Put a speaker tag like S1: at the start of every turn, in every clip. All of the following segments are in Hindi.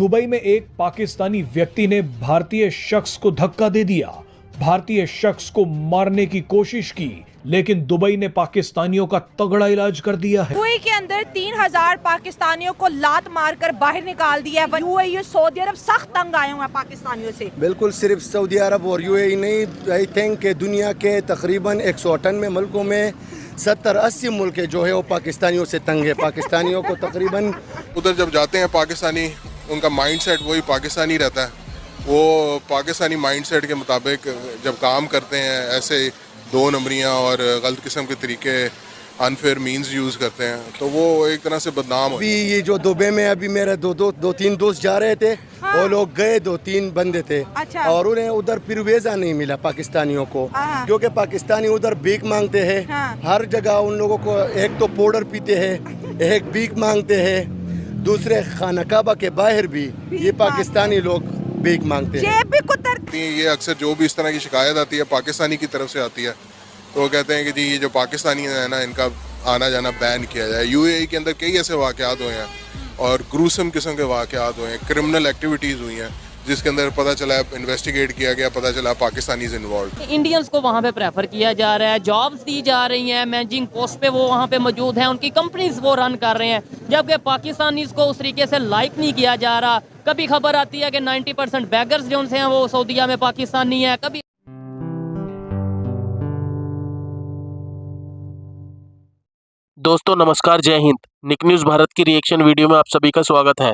S1: दुबई में एक पाकिस्तानी व्यक्ति ने भारतीय शख्स को धक्का दे दिया। भारतीय शख्स को मारने की कोशिश की, लेकिन दुबई ने पाकिस्तानियों का तगड़ा इलाज कर दिया है।
S2: यूएई के अंदर 3000 पाकिस्तानियों को लात मारकर बाहर निकाल दिया है। यूएई सऊदी अरब सख्त तंग आए हुए हैं पाकिस्तानियों से।
S3: बिल्कुल, सिर्फ सऊदी अरब और यूएई नहीं, आई थिंक कि दुनिया के तकरीबन 198 मुल्कों में 70-80 मुल्क जो है वो पाकिस्तानियों से तंग है। पाकिस्तानियों को तकरीबन
S4: उधर जब जाते हैं पाकिस्तानी, उनका माइंडसेट वही पाकिस्तानी रहता है। वो पाकिस्तानी माइंडसेट के मुताबिक जब काम करते हैं, ऐसे दो नंबरियां और गलत किस्म के तरीके, अनफेयर मींस यूज़ करते हैं, तो वो एक तरह से बदनाम हो।
S3: अभी ये जो दुबई में अभी मेरे दो तीन दोस्त जा रहे थे,
S2: हाँ।
S3: वो लोग गए, 2-3 बंदे थे।
S2: अच्छा।
S3: और उन्हें उधर फिर वीज़ा नहीं मिला पाकिस्तानियों को,
S2: हाँ।
S3: क्योंकि पाकिस्तानी उधर भीख मांगते हैं।
S2: हाँ।
S3: हर जगह उन लोगों को एक तो पाउडर पीते हैं, एक भीख मांगते हैं, दूसरे खाना काबा के बाहर भी ये पाकिस्तानी लोग भीख मांगते हैं।
S2: जेब भी कुतर।
S4: ये अक्सर जो भी इस तरह की शिकायत आती है पाकिस्तानी की तरफ से आती है, तो वो कहते हैं कि जी ये जो पाकिस्तानी है ना, इनका आना जाना बैन किया जाए। यूएई के अंदर कई ऐसे वाक़यात हुए हैं और ग्रूसम किस्म के वाक़यात हुए हैं, क्रिमिनल एक्टिविटीज़ हुई हैं, जिसके अंदर पता चला, इन्वेस्टिगेट किया गया, पता चला पाकिस्तानीज़ इन्वॉल्व।
S5: इंडियंस को वहाँ पे प्रेफर किया जा रहा है, जॉब्स दी जा रही हैं, मैनेजिंग पोस्ट पे वो वहाँ पे मौजूद हैं, उनकी कंपनीज वो रन कर रहे हैं, जबकि पाकिस्तानीज को उस तरीके से लाइक नहीं किया जा रहा। कभी खबर आती है कि 90% बैगर्स जो हैं वो सऊदीया में पाकिस्तानी है। कभी
S6: दोस्तों नमस्कार, जय हिंद। निक न्यूज़ भारत की रिएक्शन वीडियो में आप सभी का स्वागत है।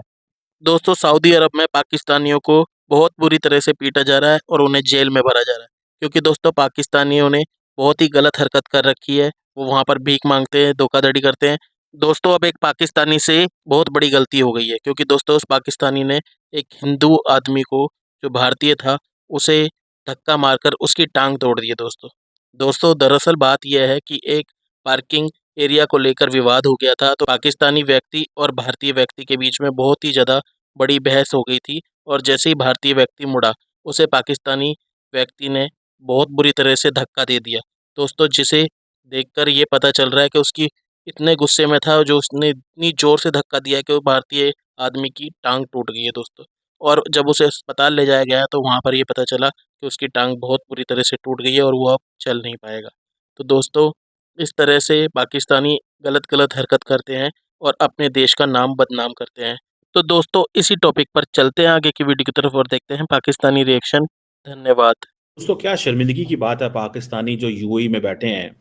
S6: दोस्तों, सऊदी अरब में पाकिस्तानियों को बहुत बुरी तरह से पीटा जा रहा है और उन्हें जेल में भरा जा रहा है, क्योंकि दोस्तों पाकिस्तानियों ने बहुत ही गलत हरकत कर रखी है। वो वहाँ पर भीख मांगते हैं, धोखाधड़ी करते हैं। दोस्तों, अब एक पाकिस्तानी से बहुत बड़ी गलती हो गई है, क्योंकि दोस्तों उस पाकिस्तानी ने एक हिंदू आदमी को, जो भारतीय था, उसे धक्का मारकर उसकी टांग तोड़ दी है। दोस्तों दरअसल बात यह है कि एक पार्किंग एरिया को लेकर विवाद हो गया था, तो पाकिस्तानी व्यक्ति और भारतीय व्यक्ति के बीच में बहुत ही ज़्यादा बड़ी बहस हो गई थी। और जैसे ही भारतीय व्यक्ति मुड़ा, उसे पाकिस्तानी व्यक्ति ने बहुत बुरी तरह से धक्का दे दिया। दोस्तों, जिसे देखकर ये पता चल रहा है कि उसकी इतने गुस्से में था, जो उसने इतनी ज़ोर से धक्का दिया कि वो भारतीय आदमी की टांग टूट गई है दोस्तों। और जब उसे अस्पताल ले जाया गया तो वहाँ पर ये पता चला कि उसकी टांग बहुत बुरी तरह से टूट गई है और वो अब चल नहीं पाएगा। तो दोस्तों, इस तरह से पाकिस्तानी गलत हरकत करते हैं और अपने देश का नाम बदनाम करते हैं। तो दोस्तों, इसी टॉपिक पर चलते हैं आगे की वीडियो की तरफ और देखते हैं पाकिस्तानी रिएक्शन। धन्यवाद।
S7: दोस्तों, क्या शर्मिंदगी की बात है, पाकिस्तानी जो यूएई में बैठे हैं,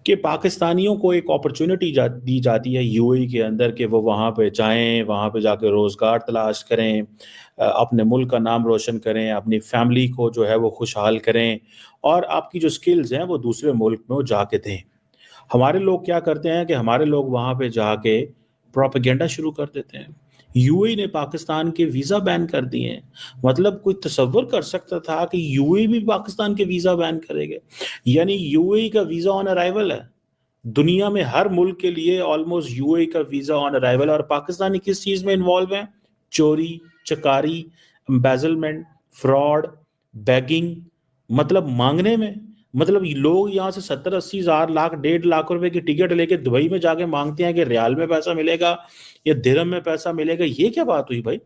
S7: कि पाकिस्तानियों को एक अपॉर्चुनिटी दी जाती है यूएई के अंदर कि वो वहाँ पे जाएं, वहाँ पे जाके रोज़गार तलाश करें, अपने मुल्क का नाम रोशन करें, अपनी फैमिली को जो है वो खुशहाल करें, और आपकी जो स्किल्स हैं वो दूसरे मुल्क में वो जाके दें। हमारे लोग क्या करते हैं कि हमारे लोग वहाँ पे जाके प्रोपेगेंडा शुरू कर देते हैं। यूएई ने पाकिस्तान के वीज़ा बैन कर दिए हैं। मतलब कोई तसव्वुर कर सकता था कि यूएई भी पाकिस्तान के वीज़ा बैन करेंगे? यानी यूएई का वीज़ा ऑन अराइवल है। दुनिया में हर मुल्क के लिए ऑलमोस्ट यूएई का वीज़ा ऑन अराइवल है, और पाकिस्तानी किस चीज़ में इन्वॉल्व हैं? चोरी, चकारी, एम्बेजलमेंट, फ्रॉड, बैगिंग, मतलब मांगने में। मतलब लोग यहाँ से 70-80 हज़ार, लाख, 1.5 लाख रुपए की टिकट लेके दुबई में जाके मांगते हैं कि रियाल में पैसा मिलेगा या दिरहम में पैसा मिलेगा। ये क्या बात हुई भाई?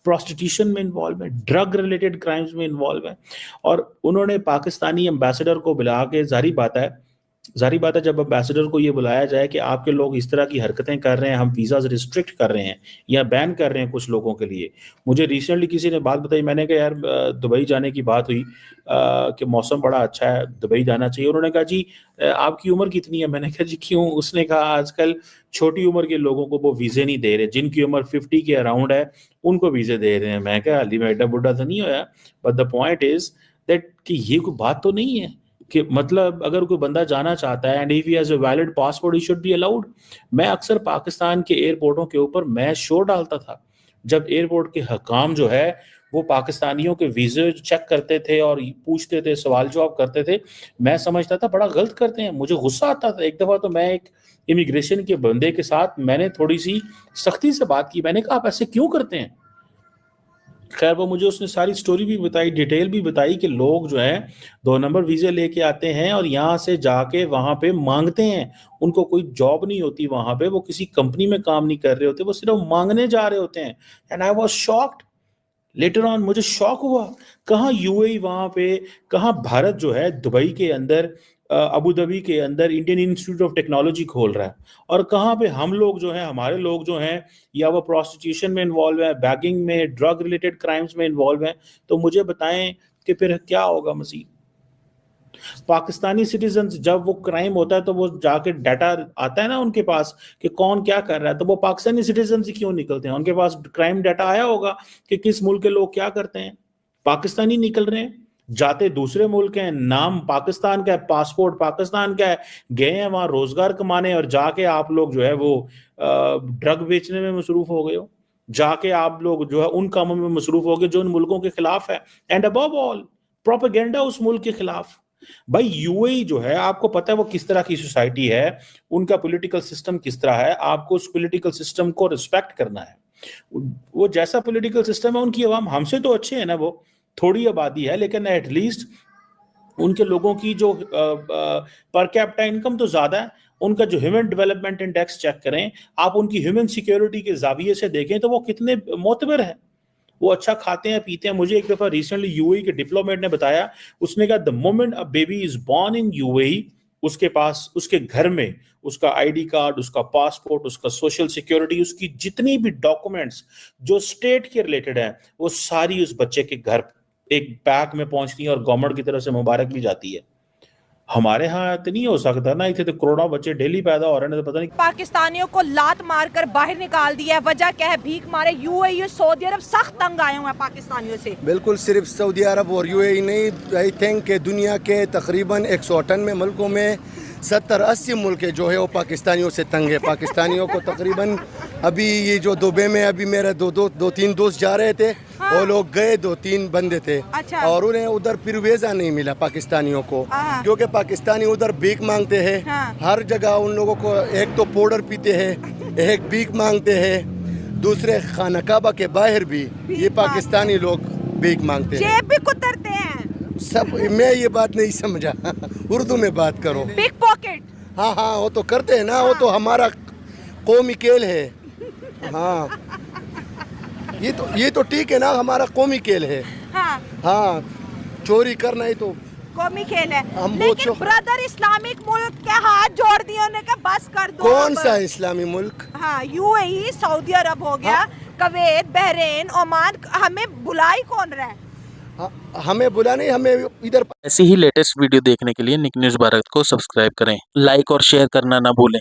S7: प्रोस्टिट्यूशन में इन्वॉल्व है, ड्रग रिलेटेड क्राइम्स में इन्वॉल्व है। और उन्होंने पाकिस्तानी एम्बेसडर को बुला के, जारी बात है जब एम्बेसडर को ये बुलाया जाए कि आपके लोग इस तरह की हरकतें कर रहे हैं, हम वीज़ा रिस्ट्रिक्ट कर रहे हैं या बैन कर रहे हैं कुछ लोगों के लिए। मुझे रिसेंटली किसी ने बात बताई, मैंने कहा यार दुबई जाने की बात हुई कि मौसम बड़ा अच्छा है, दुबई जाना चाहिए। उन्होंने कहा जी आपकी उम्र कितनी है? मैंने कहा जी क्यों? उसने कहा आजकल छोटी उम्र के लोगों को वो वीज़े नहीं दे रहे, जिनकी उम्र 50 के अराउंड है उनको वीज़े दे रहे हैं। मैं कहा हाली मैं एडा बुढ़ा तो नहीं होया, but the point is that कि ये कोई बात तो नहीं है कि मतलब अगर कोई बंदा जाना चाहता है and if he has a valid passport he should be allowed. मैं अक्सर पाकिस्तान के एयरपोर्टों के ऊपर मैं शो डालता था, जब एयरपोर्ट के हकाम जो है वो पाकिस्तानियों के वीज़े चेक करते थे और पूछते थे, सवाल जवाब करते थे। मैं समझता था बड़ा गलत करते हैं, मुझे गुस्सा आता था। एक दफ़ा तो मैं एक इमिग्रेशन के बंदे के साथ मैंने थोड़ी सी सख्ती से बात की। मैंने कहा आप ऐसे क्यों करते हैं? खैर वो मुझे उसने सारी स्टोरी भी बताई, डिटेल भी बताई कि लोग जो हैं 2 नंबर वीज़े लेके आते हैं और यहाँ से जाके वहाँ पे मांगते हैं। उनको कोई जॉब नहीं होती वहाँ पे, वो किसी कंपनी में काम नहीं कर रहे होते, वो सिर्फ मांगने जा रहे होते हैं। And I was shocked. Later on मुझे शॉक हुआ, कहाँ यूएई वहाँ पे, कहाँ भारत जो है दुबई के अंदर, अबू धाबी के अंदर इंडियन इंस्टीट्यूट ऑफ टेक्नोलॉजी खोल रहा है, और कहाँ पे हम लोग जो हैं, हमारे लोग जो हैं या वो प्रोस्टिट्यूशन में इन्वॉल्व है, बैगिंग में, ड्रग रिलेटेड क्राइम्स में इन्वॉल्व हैं। तो मुझे बताएं कि फिर क्या होगा मज़ीद। पाकिस्तानी सिटीजन जब वो क्राइम होता है तो वो जाके डाटा आता है ना उनके पास कि कौन क्या कर रहा है, तो वो पाकिस्तानी सिटीजन से क्यों निकलते हैं? उनके पास क्राइम डाटा आया होगा कि किस मुल्क के लोग क्या करते हैं। पाकिस्तानी निकल रहे हैं, जाते दूसरे मुल्क हैं, नाम पाकिस्तान का है, पासपोर्ट पाकिस्तान का है, गए हैं वहां रोजगार कमाने, और जाके आप लोग जो है वो ड्रग बेचने में मसरूफ हो गए हो, जाके आप लोग जो है उन कामों में मसरूफ हो गए जो उन मुल्कों के खिलाफ है, एंड अबव ऑल प्रोपेगेंडा उस मुल्क के खिलाफ। भाई यूएई जो है, आपको पता है वो किस तरह की सोसाइटी है, उनका पॉलिटिकल सिस्टम किस तरह है, आपको उस पॉलिटिकल सिस्टम को रिस्पेक्ट करना है। वो जैसा पॉलिटिकल सिस्टम है, उनकी आवाम हमसे तो अच्छे है ना, वो थोड़ी आबादी है लेकिन एटलीस्ट उनके लोगों की जो पर कैपिटा इनकम तो ज्यादा है। उनका जो ह्यूमन डेवलपमेंट इंडेक्स चेक करें आप, उनकी ह्यूमन सिक्योरिटी के जाविये से देखें तो वो कितने मोतबर है, वो अच्छा खाते हैं पीते हैं। मुझे एक दफा रिसेंटली यूएई के डिप्लोमेट ने बताया, उसने कहा the moment a baby is born in UAE, उसके पास उसके घर में उसका आईडी कार्ड, उसका पासपोर्ट, उसका सोशल सिक्योरिटी, उसकी जितनी भी डॉक्यूमेंट्स जो स्टेट के रिलेटेड है, वो सारी उस बच्चे के घर एक बैग में पहुंचती है और गवर्नमेंट की तरफ से मुबारक भी जाती है। हमारे यहाँ तो नहीं हो सकता ना, इतने तो करोड़ों बच्चे डेली पैदा हो रहे हैं, तो पता नहीं।
S2: पाकिस्तानियों को लात मारकर बाहर निकाल दिया है, वजह क्या है? भीख मारे। यूएई सऊदी अरब सख्त तंग आए हुए हैं पाकिस्तानियों से।
S3: बिल्कुल, सिर्फ सऊदी अरब और यूएई नहीं, आई थिंक कि दुनिया के तकरीबन 198 मुल्कों में 70-80 मुल्क जो है वो पाकिस्तानियों से तंग है। पाकिस्तानियों को तकरीबन अभी ये जो दुबई में अभी मेरे दो तीन दोस्त जा रहे थे, वो लोग गए, 2-3 बंदे थे।
S2: अच्छा।
S3: और उन्हें उधर फिर वीज़ा नहीं मिला पाकिस्तानियों को, क्योंकि पाकिस्तानी उधर भीख मांगते हैं। हर जगह उन लोगों को एक तो पाउडर पीते हैं, एक भीख मांगते हैं, दूसरे खाना काबा के बाहर भी ये पाकिस्तानी लोग भीख मांगते हैं,
S2: जेब भी कुतरते हैं
S3: सब। मैं ये बात नहीं समझा, उर्दू में बात करो।
S2: Big pocket.
S3: हाँ हाँ, वो तो करते हैं ना, वो तो हमारा कौमी खेल है। हाँ, ये तो ठीक है ना, हमारा कौमी खेल है।
S2: हाँ,
S3: हाँ, चोरी करना ही तो
S2: कौमी खेल है।
S3: हम
S2: लेकिन ब्रदर इस्लामिक मुल्क के हाथ जोड़ दिए, उन्होंने कहा बस कर दो।
S3: कौन सा इस्लामी मुल्क?
S2: हाँ, यूएई, सऊदी अरब हो गया, कुवैत, बहरीन, ओमान। हमें बुलाई कौन रहा है?
S3: हमें बुला नहीं, हमें इधर।
S6: ऐसी ही लेटेस्ट वीडियो देखने के लिए निक न्यूज़ भारत को सब्सक्राइब करें, लाइक और शेयर करना ना भूलें।